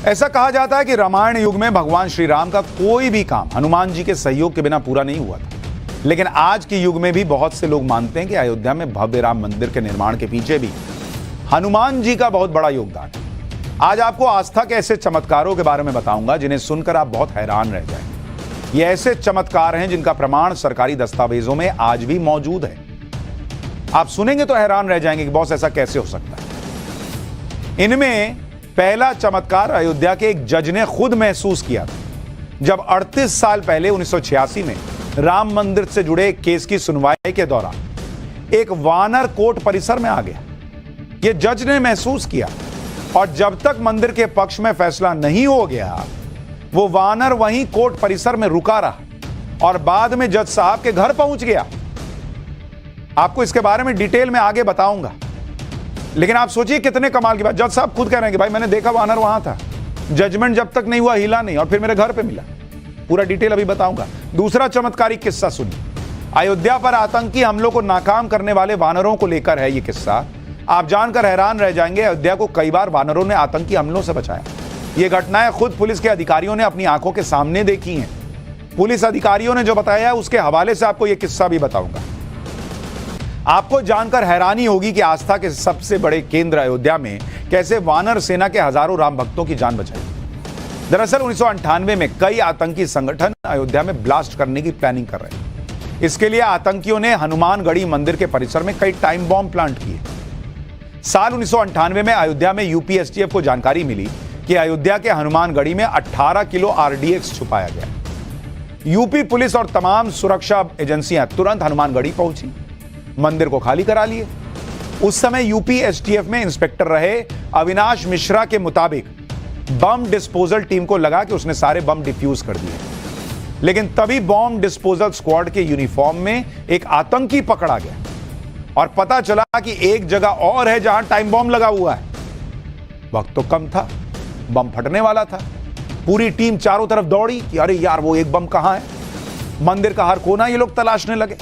ऐसा कहा जाता है कि रामायण युग में भगवान श्री राम का कोई भी काम हनुमान जी के सहयोग के बिना पूरा नहीं हुआ था। लेकिन आज के युग में भी बहुत से लोग मानते हैं कि अयोध्या में भव्य राम मंदिर के निर्माण के पीछे भी हनुमान जी का बहुत बड़ा योगदान है। आज आपको आस्था के ऐसे चमत्कारों के बारे में बताऊंगा जिन्हें सुनकर आप बहुत हैरान रह जाएंगे। ये ऐसे चमत्कार हैं जिनका प्रमाण सरकारी दस्तावेजों में आज भी मौजूद है। आप सुनेंगे तो हैरान रह जाएंगे कि बॉस ऐसा कैसे हो सकता है। इनमें पहला चमत्कार अयोध्या के एक जज ने खुद महसूस किया था, जब 38 साल पहले 1986 में राम मंदिर से जुड़े एक केस की सुनवाई के दौरान एक वानर कोर्ट परिसर में आ गया। यह जज ने महसूस किया और जब तक मंदिर के पक्ष में फैसला नहीं हो गया, वो वानर वहीं कोर्ट परिसर में रुका रहा और बाद में जज साहब के घर पहुंच गया। आपको इसके बारे में डिटेल में आगे बताऊंगा, लेकिन आप सोचिए कितने कमाल की बात। जज साहब खुद कह रहे हैं कि भाई मैंने देखा वानर वहां था, जजमेंट जब तक नहीं हुआ हिला नहीं, और फिर मेरे घर पे मिला। पूरा डिटेल अभी बताऊंगा। दूसरा चमत्कारिक किस्सा सुनिए। अयोध्या पर आतंकी हमलों को नाकाम करने वाले वानरों को लेकर है यह किस्सा। आप जानकर हैरान रह जाएंगे, अयोध्या को कई बार वानरों ने आतंकी हमलों से बचाया। ये घटनाएं खुद पुलिस के अधिकारियों ने अपनी आंखों के सामने देखी हैं। पुलिस अधिकारियों ने जो बताया है उसके हवाले से आपको यह किस्सा भी बताऊंगा। आपको जानकर हैरानी होगी कि आस्था के सबसे बड़े केंद्र अयोध्या में कैसे वानर सेना के हजारों राम भक्तों की जान बचाई। दरअसल 1998 में कई आतंकी संगठन अयोध्या में ब्लास्ट करने की प्लानिंग कर रहे हैं। इसके लिए आतंकियों ने हनुमानगढ़ी मंदिर के परिसर में कई टाइम बॉम्ब प्लांट किए। साल 1998 में अयोध्या में यूपी एसटीएफ को जानकारी मिली कि अयोध्या के हनुमानगढ़ी में 18 किलो आरडीएक्स छुपाया गया। यूपी पुलिस और तमाम सुरक्षा एजेंसियां तुरंत हनुमानगढ़ी पहुंची, मंदिर को खाली करा लिए। उस समय यूपी एसटीएफ में इंस्पेक्टर रहे अविनाश मिश्रा के मुताबिक बम डिस्पोजल टीम को लगा कि उसने सारे बम डिफ्यूज कर दिए, लेकिन तभी बम डिस्पोजल स्क्वाड के यूनिफॉर्म में एक आतंकी पकड़ा गया और पता चला कि एक जगह और है जहां टाइम बम लगा हुआ है। वक्त तो कम था, बम फटने वाला था। पूरी टीम चारों तरफ दौड़ी कि अरे यार वो एक बम कहां है। मंदिर का हर कोना ये लोग तलाशने लगे,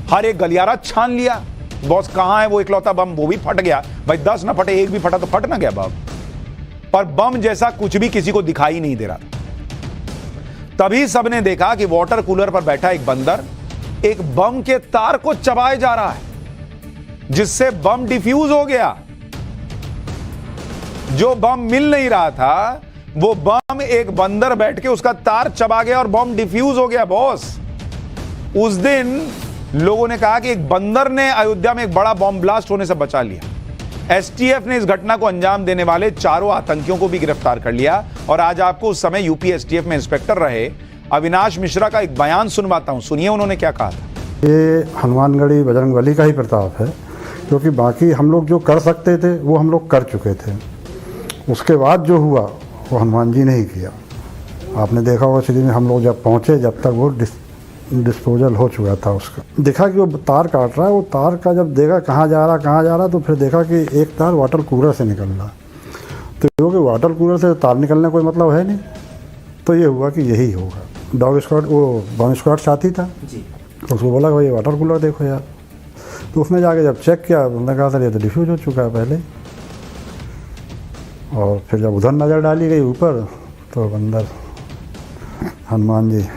हर एक गलियारा छान लिया। बॉस कहां है वो इकलौता बम, वो भी फट गया। भाई 10 ना फटे, एक भी फटा तो फट ना गया बम, पर बम जैसा कुछ भी किसी को दिखाई नहीं दे रहा था। तभी सबने देखा कि वाटर कूलर पर बैठा एक बंदर एक बम के तार को चबाए जा रहा है, जिससे बम डिफ्यूज हो गया। जो बम मिल नहीं रहा था वो बम एक बंदर बैठ के उसका तार चबा गया और बम डिफ्यूज हो गया। बॉस उस दिन लोगों ने कहा कि एक बंदर ने अयोध्या में एक बड़ा बम ब्लास्ट होने से बचा लिया। एसटीएफ ने इस घटना को अंजाम देने वाले चारों आतंकियों को भी गिरफ्तार कर लिया। और आज आपको उस समय यूपी एसटीएफ में इंस्पेक्टर रहे अविनाश मिश्रा का एक बयान सुनवाता हूं, सुनिए उन्होंने क्या कहा था। ये हनुमानगढ़ी बजरंगबली का ही प्रताप है, क्योंकि बाकी हम लोग जो कर सकते थे वो हम लोग कर चुके थे। उसके बाद जो हुआ वो हनुमान जी ने ही किया। आपने देखा होगा सिटी में हम लोग जब पहुँचे, जब तक वो डिस्पोजल हो चुका था उसका। देखा कि वो तार काट रहा है, वो तार का जब देखा कहाँ जा रहा, तो फिर देखा कि एक तार वाटर कूलर से निकल रहा। तो क्योंकि वाटर कूलर से तार निकलने कोई मतलब है नहीं, तो ये हुआ कि यही होगा। डॉग स्क्वाड, वो बम स्क्वाड साथी था जी, तो उसको बोला भाई वाटर कूलर देखो यार। तो उसने जाके जब चेक किया, उसने कहा सर ये तो डिफ्यूज हो चुका है पहले। और फिर जब उधर नज़र डाली गई ऊपर, तो अंदर हनुमान जी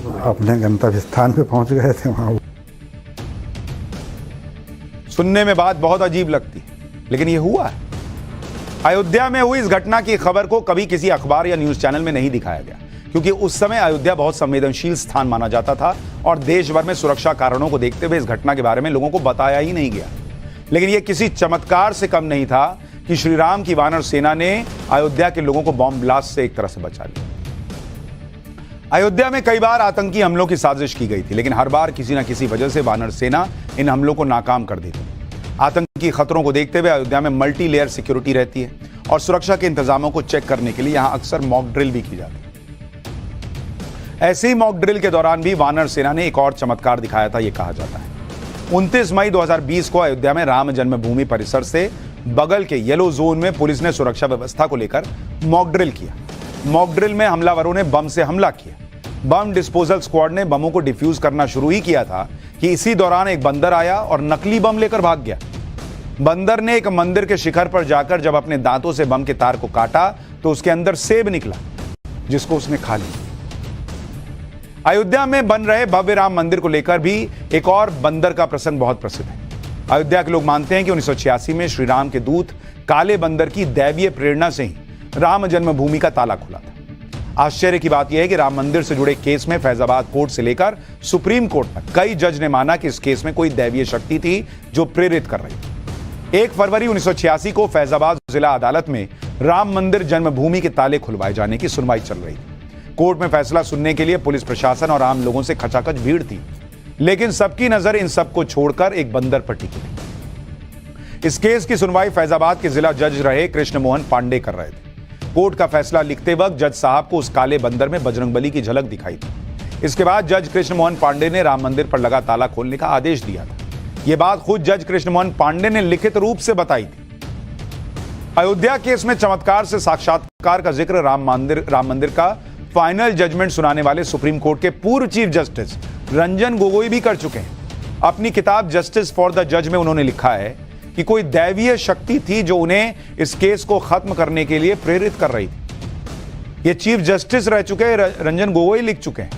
अपने गंतव्य स्थान पे पहुंच गए थे। वहां सुनने में बात बहुत अजीब लगती है, लेकिन ये हुआ है। अयोध्या में हुई इस घटना की खबर को कभी किसी अखबार या न्यूज चैनल में नहीं दिखाया गया, क्योंकि उस समय अयोध्या बहुत संवेदनशील स्थान माना जाता था और देश भर में सुरक्षा कारणों को देखते हुए इस घटना के बारे में लोगों को बताया ही नहीं गया। लेकिन यह किसी चमत्कार से कम नहीं था कि श्री राम की वानर सेना ने अयोध्या के लोगों को बॉम्ब ब्लास्ट से एक तरह से बचा लिया। अयोध्या में कई बार आतंकी हमलों की साजिश की गई थी, लेकिन हर बार किसी न किसी वजह से वानर सेना इन हमलों को नाकाम कर देती। आतंकी खतरों को देखते हुए अयोध्या में मल्टी लेयर सिक्योरिटी रहती है और सुरक्षा के इंतजामों को चेक करने के लिए यहां अक्सर मॉक ड्रिल भी की जाती है। ऐसे ही मॉक ड्रिल के दौरान भी वानर सेना ने एक और चमत्कार दिखाया था, यह कहा जाता है। 29 मई 2020 को अयोध्या में राम जन्मभूमि परिसर से बगल के येलो जोन में पुलिस ने सुरक्षा व्यवस्था को लेकर मॉक ड्रिल किया। मॉक ड्रिल में हमलावरों ने बम से हमला किया। बम डिस्पोजल स्क्वाड ने बमों को डिफ्यूज करना शुरू ही किया था कि इसी दौरान एक बंदर आया और नकली बम लेकर भाग गया। बंदर ने एक मंदिर के शिखर पर जाकर जब अपने दांतों से बम के तार को काटा तो उसके अंदर सेब निकला जिसको उसने खा लिया। अयोध्या में बन रहे भव्य राम मंदिर को लेकर भी एक और बंदर का प्रसंग बहुत प्रसिद्ध है। अयोध्या के लोग मानते हैं कि 1986 में श्री राम के दूत काले बंदर की दैवीय प्रेरणा से ही राम जन्मभूमि का ताला खुला था। आश्चर्य की बात यह है कि राम मंदिर से जुड़े केस में फैजाबाद कोर्ट से लेकर सुप्रीम कोर्ट तक कई जज ने माना कि इस केस में कोई दैवीय शक्ति थी जो प्रेरित कर रही थी। 1 फरवरी 1986 को फैजाबाद जिला अदालत में राम मंदिर जन्मभूमि के ताले खुलवाए जाने की सुनवाई चल रही थी। कोर्ट में फैसला सुनने के लिए पुलिस प्रशासन और आम लोगों से खचाखच भीड़ थी, लेकिन सबकी नजर इन सबको छोड़कर एक बंदर पर टिकी थी। इस केस की सुनवाई फैजाबाद के जिला जज रहे कृष्ण मोहन पांडे कर रहे थे। कोर्ट का फैसला लिखते वक्त जज साहब को उस काले बंदर में बजरंगबली की झलक दिखाई थी। इसके बाद जज कृष्ण मोहन पांडे ने राम मंदिर पर लगा ताला खोलने का आदेश दिया था। यह बात खुद जज कृष्ण मोहन पांडे ने लिखित रूप से बताई थी। अयोध्या केस में चमत्कार से साक्षात्कार का जिक्र राम मंदिर का फाइनल जजमेंट सुनाने वाले सुप्रीम कोर्ट के पूर्व चीफ जस्टिस रंजन गोगोई भी कर चुके हैं। अपनी किताब जस्टिस फॉर द जज में उन्होंने लिखा है कि कोई दैवीय शक्ति थी जो उन्हें इस केस को खत्म करने के लिए प्रेरित कर रही थी। ये चीफ जस्टिस रह चुके रंजन गोगोई लिख चुके हैं।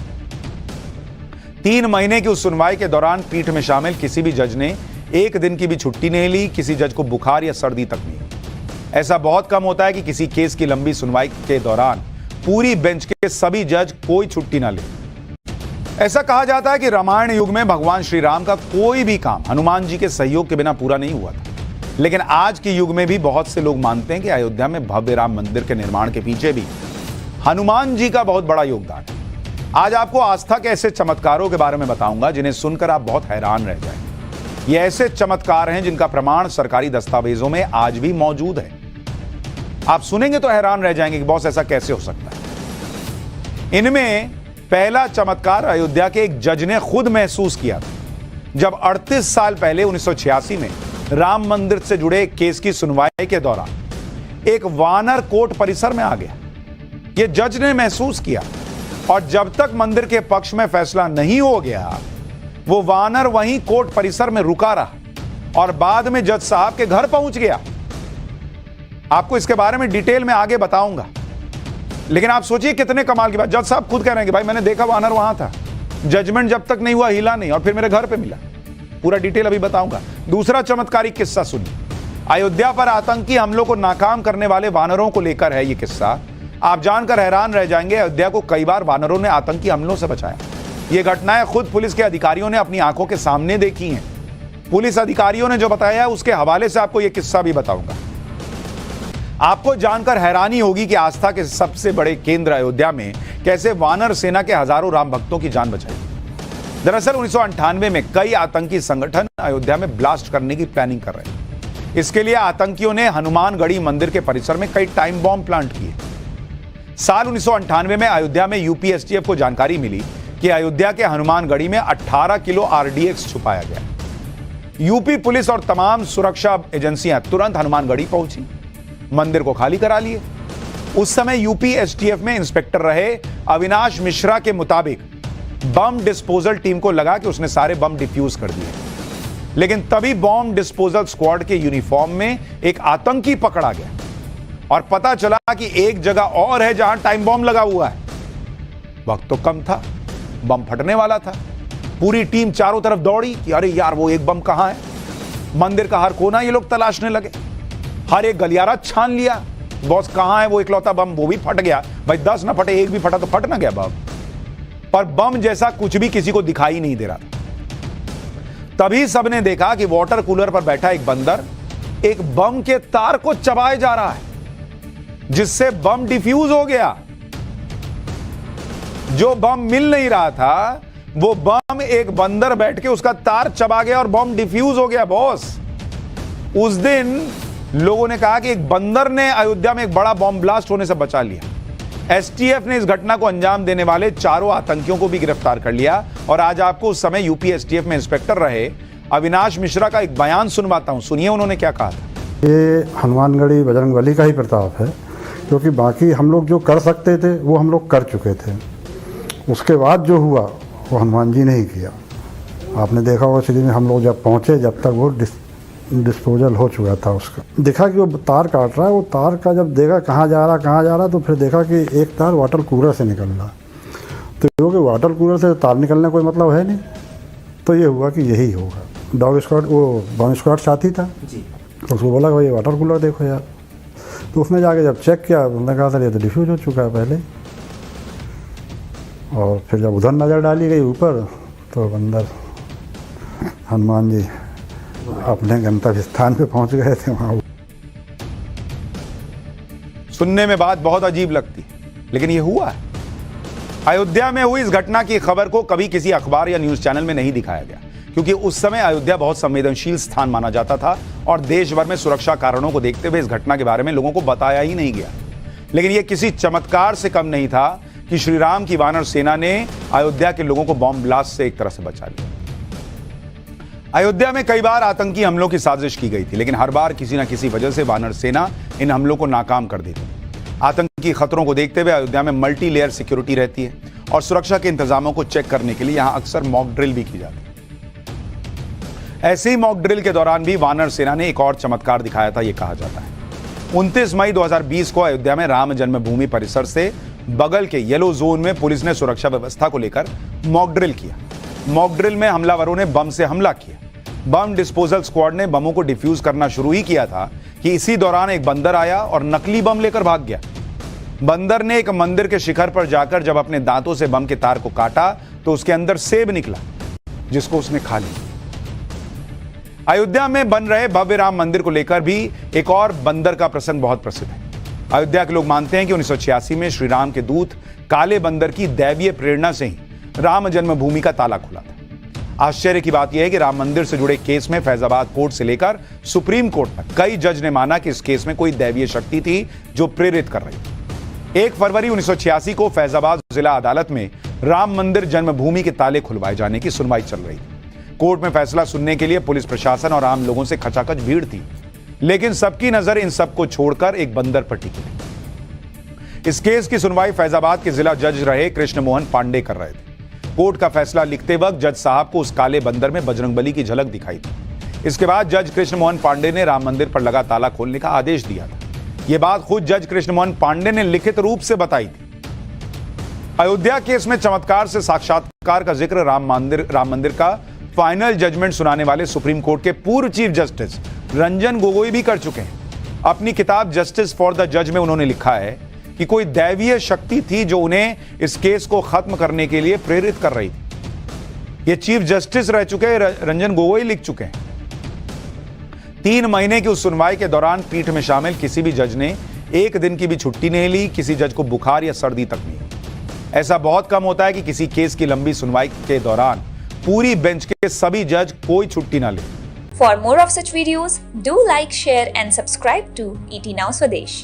3 महीने की उस सुनवाई के दौरान पीठ में शामिल किसी भी जज ने एक दिन की भी छुट्टी नहीं ली। किसी जज को बुखार या सर्दी तक नहीं। ऐसा बहुत कम होता है कि किसी केस की लंबी सुनवाई के दौरान पूरी बेंच के सभी जज कोई छुट्टी ना ले। ऐसा कहा जाता है कि रामायण युग में भगवान श्री राम का कोई भी काम हनुमान जी के सहयोग के बिना पूरा नहीं हुआ था। लेकिन आज के युग में भी बहुत से लोग मानते हैं कि अयोध्या में भव्य राम मंदिर के निर्माण के पीछे भी हनुमान जी का बहुत बड़ा योगदान है। आज आपको आस्था के ऐसे चमत्कारों के बारे में बताऊंगा जिन्हें सुनकर आप बहुत हैरान रह जाएंगे। ये ऐसे चमत्कार हैं जिनका प्रमाण सरकारी दस्तावेजों में आज भी मौजूद है। आप सुनेंगे तो हैरान रह जाएंगे कि बॉस ऐसा कैसे हो सकता है। इनमें पहला चमत्कार अयोध्या के एक जज ने खुद महसूस किया था, जब 38 साल पहले 1986 में राम मंदिर से जुड़े केस की सुनवाई के दौरान एक वानर कोर्ट परिसर में आ गया। यह जज ने महसूस किया और जब तक मंदिर के पक्ष में फैसला नहीं हो गया वो वानर वहीं कोर्ट परिसर में रुका रहा और बाद में जज साहब के घर पहुंच गया। आपको इसके बारे में डिटेल में आगे बताऊंगा, लेकिन आप सोचिए कितने कमाल की बात। जज साहब खुद कह रहे हैं कि भाई मैंने देखा वानर वहां था, जजमेंट जब तक नहीं हुआ हिला नहीं और फिर मेरे घर पे मिला। पूरा डिटेल अभी बताऊंगा। दूसरा चमत्कारिक किस्सा सुनिए। अयोध्या पर आतंकी हमलों को नाकाम करने वाले वानरों को लेकर है यह किस्सा। आप जानकर हैरान रह जाएंगे, अयोध्या को कई बार वानरों ने आतंकी हमलों से बचाया। ये घटनाएं खुद पुलिस के अधिकारियों ने अपनी आंखों के सामने देखी हैं। पुलिस अधिकारियों ने जो बताया है उसके हवाले से आपको यह किस्सा भी बताऊंगा। आपको जानकर हैरानी होगी कि आस्था के सबसे बड़े केंद्र अयोध्या में कैसे वानर सेना के हजारों राम भक्तों की जान बचाई। दरअसल 1998 में कई आतंकी संगठन अयोध्या में ब्लास्ट करने की प्लानिंग कर रहे हैं। इसके लिए आतंकियों ने हनुमानगढ़ी मंदिर के परिसर में कई टाइम बॉम्ब प्लांट किए। साल 1998 में अयोध्या में यूपीएसटीएफ को जानकारी मिली कि अयोध्या के हनुमानगढ़ी में 18 किलो आरडीएक्स छुपाया गया। यूपी पुलिस और तमाम सुरक्षा एजेंसियां तुरंत हनुमानगढ़ी पहुंची, मंदिर को खाली करा लिए। उस समय यूपी एसटीएफ में इंस्पेक्टर रहे अविनाश मिश्रा के मुताबिक बम डिस्पोजल टीम को लगा कि उसने सारे बम डिफ्यूज कर दिए, लेकिन तभी बम डिस्पोजल स्क्वाड के यूनिफॉर्म में एक आतंकी पकड़ा गया और पता चला कि एक जगह और है जहां टाइम बम लगा हुआ है। वक्त तो कम था, बम फटने वाला था। पूरी टीम चारों तरफ दौड़ी कि अरे यार वो एक बम कहां है। मंदिर का हर कोना ये लोग तलाशने लगे, हर एक गलियारा छान लिया। बॉस कहां है वो इकलौता बम, वो भी फट गया। भाई 10 ना फटे, एक भी फटा तो फट ना गया बम, पर बम जैसा कुछ भी किसी को दिखाई नहीं दे रहा था। तभी सबने देखा कि वाटर कूलर पर बैठा एक बंदर एक बम के तार को चबाए जा रहा है, जिससे बम डिफ्यूज हो गया। जो बम मिल नहीं रहा था वो बम एक बंदर बैठ के उसका तार चबा गया और बम डिफ्यूज हो गया। बॉस उस दिन लोगों ने कहा कि एक बंदर ने अयोध्या में एक बड़ा बॉम्ब ब्लास्ट होने से बचा लिया। एसटीएफ ने इस घटना को अंजाम देने वाले चारों आतंकियों को भी गिरफ्तार कर लिया और आज आपको उस समय यूपी एसटीएफ में इंस्पेक्टर रहे अविनाश मिश्रा का एक बयान सुनवाता हूं। सुनिए उन्होंने क्या कहा था। ये हनुमानगढ़ी बजरंगबली का ही प्रताप है, क्योंकि बाकी हम लोग जो कर सकते थे वो हम लोग कर चुके थे। उसके बाद जो हुआ वो हनुमान जी ने ही किया। आपने देखा होगा, सीधी में हम लोग जब पहुँचे, जब तक वो डिस्पोजल हो चुका था उसका। देखा कि वो तार काट रहा है, वो तार का जब देखा कहाँ जा रहा तो फिर देखा कि एक तार वाटर कूलर से निकल रहा। तो क्योंकि वाटर कूलर से तार निकलने कोई मतलब है नहीं, तो ये हुआ कि यही होगा। डॉग स्क्वाड, वो बॉम्ब स्क्वाड साथी था जी, तो उसको बोला भाई वाटर कूलर देखो यार। तो उसने जाके जब चेक किया, उसने कहा सर ये तो डिफ्यूज हो चुका है पहले। और फिर जब उधर नज़र डाली गई ऊपर, तो अंदर हनुमान जी अपने गंतव्य स्थान पे पहुंच गए थे। वहाँ सुनने में बात बहुत अजीब लगती है, लेकिन ये हुआ है। अयोध्या में हुई इस घटना की खबर को कभी किसी अखबार या न्यूज चैनल में नहीं दिखाया गया, क्योंकि उस समय अयोध्या बहुत संवेदनशील स्थान माना जाता था और देश भर में सुरक्षा कारणों को देखते हुए इस घटना के बारे में लोगों को बताया ही नहीं गया। लेकिन यह किसी चमत्कार से कम नहीं था कि श्री राम की वानर सेना ने अयोध्या के लोगों को बॉम्ब ब्लास्ट से एक तरह से बचा लिया। अयोध्या में कई बार आतंकी हमलों की साजिश की गई थी, लेकिन हर बार किसी न किसी वजह से वानर सेना इन हमलों को नाकाम कर देती। आतंकी खतरों को देखते हुए अयोध्या में मल्टी लेयर सिक्योरिटी रहती है और सुरक्षा के इंतजामों को चेक करने के लिए यहां अक्सर मॉक ड्रिल भी की जाती है। ऐसे ही मॉक ड्रिल के दौरान भी वानर सेना ने एक और चमत्कार दिखाया था, यह कहा जाता है। 29 मई 2020 को अयोध्या में राम जन्मभूमि परिसर से बगल के येलो जोन में पुलिस ने सुरक्षा व्यवस्था को लेकर मॉक ड्रिल किया। मॉक ड्रिल में हमलावरों ने बम से हमला किया। बम डिस्पोजल स्क्वाड ने बमों को डिफ्यूज करना शुरू ही किया था कि इसी दौरान एक बंदर आया और नकली बम लेकर भाग गया। बंदर ने एक मंदिर के शिखर पर जाकर जब अपने दांतों से बम के तार को काटा तो उसके अंदर सेब निकला, जिसको उसने खा लिया। अयोध्या में बन रहे भव्य राम मंदिर को लेकर भी एक और बंदर का प्रसंग बहुत प्रसिद्ध है। अयोध्या के लोग मानते हैं कि 1986 में श्री राम के दूत काले बंदर की दैवीय प्रेरणा से ही राम जन्मभूमि का ताला खुला था। आश्चर्य की बात यह है कि राम मंदिर से जुड़े केस में फैजाबाद कोर्ट से लेकर सुप्रीम कोर्ट तक कई जज ने माना कि इस केस में कोई दैवीय शक्ति थी जो प्रेरित कर रही थी। 1 फरवरी 1986 को फैजाबाद जिला अदालत में राम मंदिर जन्मभूमि के ताले खुलवाए जाने की सुनवाई चल रही थी। कोर्ट में फैसला सुनने के लिए पुलिस प्रशासन और आम लोगों से खचाखच भीड़ थी, लेकिन सबकी नजर इन सबको छोड़कर एक बंदर पर टिकी थी। इस केस की सुनवाई फैजाबाद के जिला जज रहे कृष्ण मोहन पांडे कर रहे थे। कोर्ट का फैसला लिखते वक्त जज साहब को उस काले बंदर में बजरंगबली की झलक दिखाई थी। इसके बाद जज कृष्ण मोहन पांडे ने राम मंदिर पर लगा ताला खोलने का आदेश दिया था। यह बात खुद जज कृष्ण मोहन पांडे ने लिखित रूप से बताई थी। अयोध्या केस में चमत्कार से साक्षात्कार का जिक्र राम मंदिर का फाइनल जजमेंट सुनाने वाले सुप्रीम कोर्ट के पूर्व चीफ जस्टिस रंजन गोगोई भी कर चुके हैं। अपनी किताब जस्टिस फॉर द जज में उन्होंने लिखा है कि कोई दैवीय शक्ति थी जो उन्हें इस केस को खत्म करने के लिए प्रेरित कर रही थी। ये चीफ जस्टिस रह चुके रंजन गोगोई लिख चुके हैं। 3 महीने की उस सुनवाई के दौरान पीठ में शामिल किसी भी जज ने एक दिन की भी छुट्टी नहीं ली। किसी जज को बुखार या सर्दी तक नहीं। ऐसा बहुत कम होता है कि किसी केस की लंबी सुनवाई के दौरान पूरी बेंच के सभी जज कोई छुट्टी ना ले। For more of such videos, do like, share and subscribe to ET Now Swadesh.